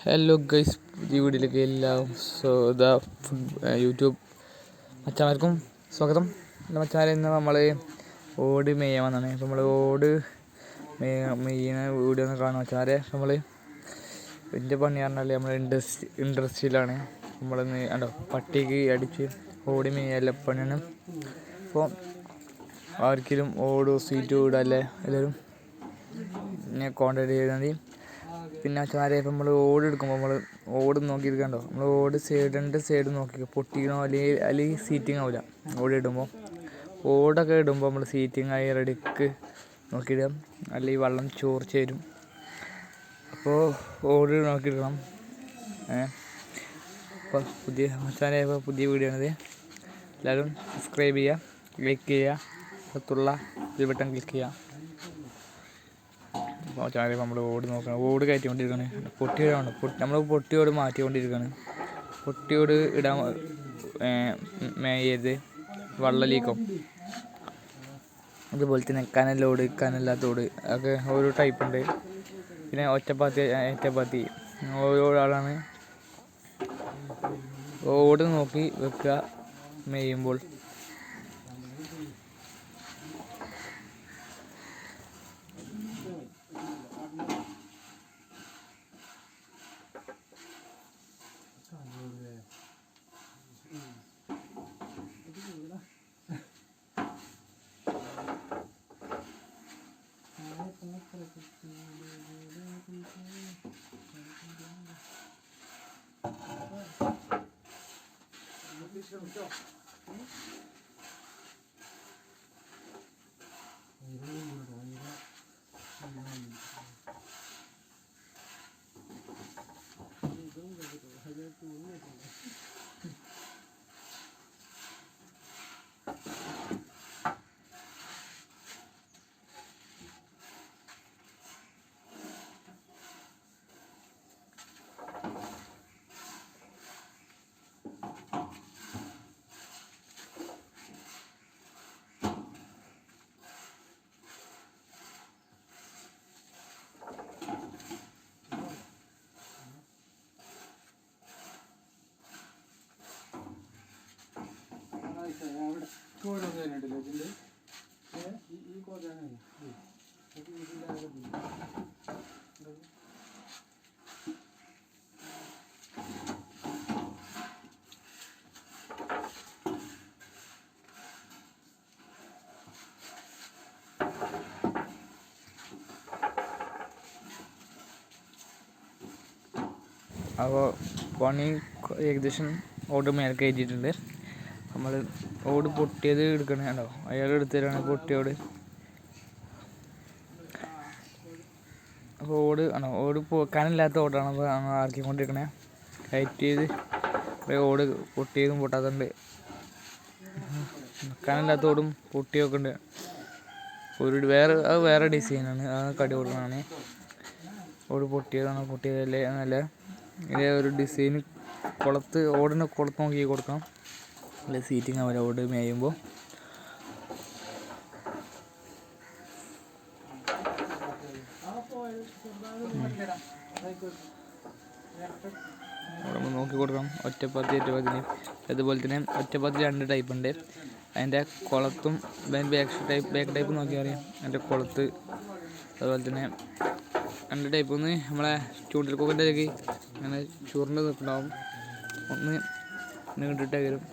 Hello guys, പുതിയ വീഡിയോയിലേക്ക് YouTube മച്ചാമാർക്കും സ്വാഗതം. മച്ചാരെ, ഇന്ന് നമ്മൾ ഓട് മേയാൻ വന്നാണ്. അപ്പോൾ നമ്മൾ ഓട് മെയ്യുന്ന വീഡിയോ ഒന്ന് കാണാം മച്ചാരെ. നമ്മൾ എൻ്റെ പണി പറഞ്ഞാൽ നമ്മൾ ഇൻഡസ്ട്രിയിലാണ്. നമ്മളിന്ന് കണ്ടോ പട്ടിക്ക് അടിച്ച് ഓടി മേയല്ല പണിയാണ്. അപ്പോൾ ആർക്കെങ്കിലും ഓട് സീറ്റ് വീടല്ലേ എല്ലാവരും എന്നെ കോൺടാക്ട് ചെയ്താൽ മതി. പിന്നെ മച്ചാരെ, ഇപ്പം നമ്മൾ ഓട് എടുക്കുമ്പോൾ നമ്മൾ ഓട് നോക്കിയിരിക്കണ്ടോ, നമ്മൾ ഓട് രണ്ട് സൈഡ് നോക്കി പൊട്ടിക്കണോ അല്ലെങ്കിൽ സീറ്റിംഗ് ആവില്ല. ഓട് ഇടുമ്പോൾ ഓടൊക്കെ ഇടുമ്പോൾ നമ്മൾ സീറ്റിംഗ് ആയി റെഡിക്ക് നോക്കിയിടുക, അല്ലെങ്കിൽ വെള്ളം ചോർച്ച വരും. അപ്പോൾ ഓട് നോക്കിയിടണം. അപ്പോൾ മച്ചാരെ, ഇപ്പോൾ പുതിയ വീഡിയോ ആണിത്. എല്ലാവരും സബ്സ്ക്രൈബ് ചെയ്യുക, ലൈക്ക് ചെയ്യുക, അടുത്തുള്ള ബെൽ ബട്ടൺ ക്ലിക്ക് ചെയ്യുക. അപ്പോൾ ചാനൽ നമ്മൾ ഓട് നോക്കണം, ഓട് കയറ്റിക്കൊണ്ടിരിക്കുകയാണ്. പൊട്ടിയോടാണ് നമ്മൾ പൊട്ടിയോട് മാറ്റിക്കൊണ്ടിരിക്കുകയാണ്. പൊട്ടിയോട് ഇടാൻ മേയരുത്, വെള്ളം ലീക്കും. അതുപോലെ തന്നെ കനലോട്, കനല്ലാത്തോട് ഒക്കെ ഓരോ ടൈപ്പ് ഉണ്ട്. പിന്നെ ഒറ്റപ്പാത്തി, ഏറ്റപ്പാത്തി, ഓരോ ആളാണ്. ഓട് നോക്കി വെക്കുക മേയുമ്പോൾ. അപ്പോൾ പണി ഏകദേശം ഓട് മേലെ കയറ്റിയിട്ടുണ്ട്. നമ്മൾ ഓട് പൊട്ടിയത് എടുക്കണേ കണ്ടോ, അയാൾ എടുത്തു തരാണ് പൊട്ടിയോട്. അപ്പോൾ ഓട് ആണോ, ഓട് കനല്ലാത്ത ഓടാണ് അപ്പോൾ ആർക്കിക്കൊണ്ടിരിക്കണേ. കയറ്റിയത് ഓട് പൊട്ടിയതും പൊട്ടാത്തുണ്ട്, കനല്ലാത്ത ഓടും പൊട്ടിയൊക്കെ ഉണ്ട്. വേറെ ഡിസൈനാണ്, അത് കടി കൊടുക്കണതാണ്. ഓട് പൊട്ടിയതാണോ പൊട്ടിയതല്ലേ എന്നല്ല, ഇതേ ഒരു ഡിസൈൻ ഓടിൻ്റെ കുളത്ത് നോക്കി കൊടുക്കണം, അല്ലെ സീറ്റിംഗ് ആവില്ല ഓട് മേയുമ്പോൾ. അവിടെ നമ്മൾ നോക്കി കൊടുക്കണം. ഒറ്റപ്പാത്തി, ഏറ്റപ്പാത്തി. അതുപോലെ തന്നെ ഒറ്റപ്പാത്തി രണ്ട് ടൈപ്പ് ഉണ്ട്. അതിൻ്റെ കുളത്തും ബാക്ക് ടൈപ്പ് നോക്കിയാൽ അറിയാം. അതിൻ്റെ കുളത്ത് അതുപോലെ തന്നെ രണ്ട് ടൈപ്പ്. ഒന്ന് നമ്മളെ ചൂണ്ടൽ കൊക്കിൻ്റെക്ക് അങ്ങനെ ചുരുണ്ട് നിൽക്കുന്നുണ്ടാവും, ഒന്ന് നീണ്ടിട്ടേ വരും.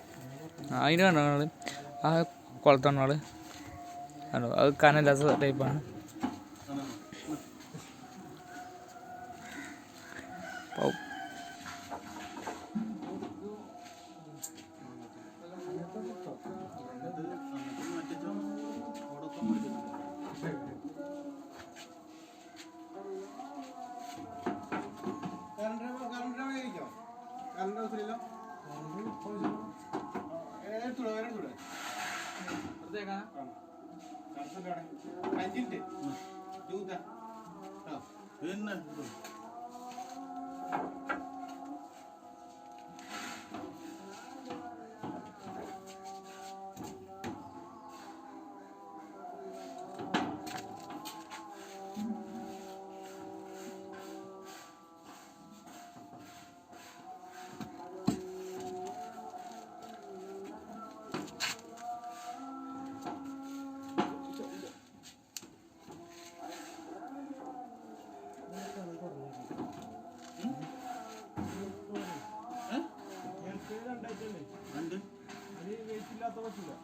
അതിന് കണ്ടാണ് ആ കുളത്താണ് ആൾ കണ്ടോ, അത് കനല്ലാത്ത ടൈപ്പാണ്. അപ്പോൾ പിന്നെ എന്താ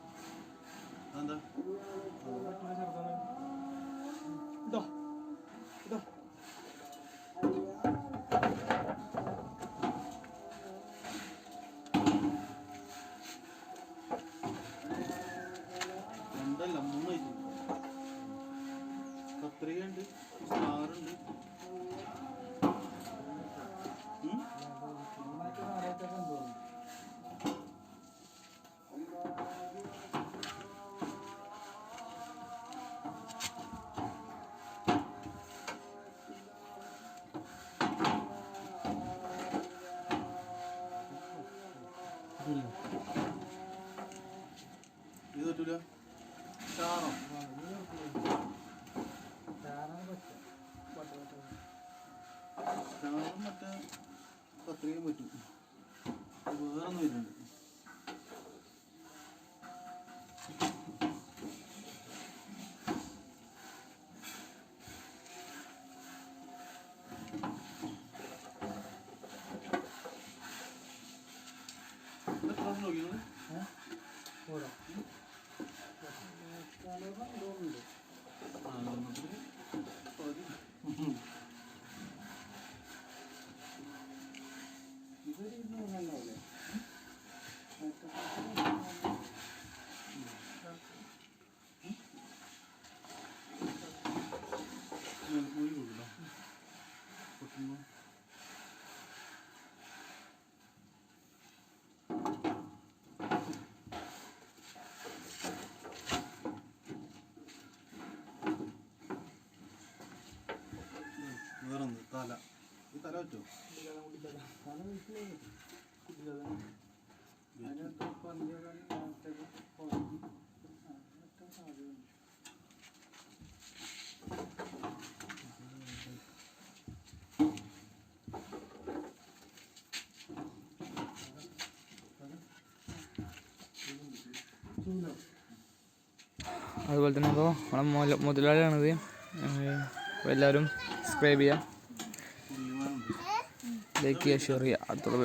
രണ്ടല്ല മൂന്നായിട്ട് കത്രികയുണ്ട് സ്റ്റാറുണ്ട് ഇത് പറ്റൂല സ്റ്റാറോ സ്റ്റാറും മറ്റേ കത്രികയും പറ്റും വേറൊന്നും വരുന്നുണ്ട് എത്ര നോക്കിയാണ് വേറൊന്ന് തല ഈ തല പറ്റുമോ അതുപോലെ തന്നെ ഇപ്പോൾ നമ്മളെ മുതലാളിയാണിത്. എല്ലാവരും സബ്സ്ക്രൈബ് ചെയ്യുക, ലൈക്ക് ചെയ്യുക, ഷെയർ ചെയ്യുക. അടുത്തുള്ള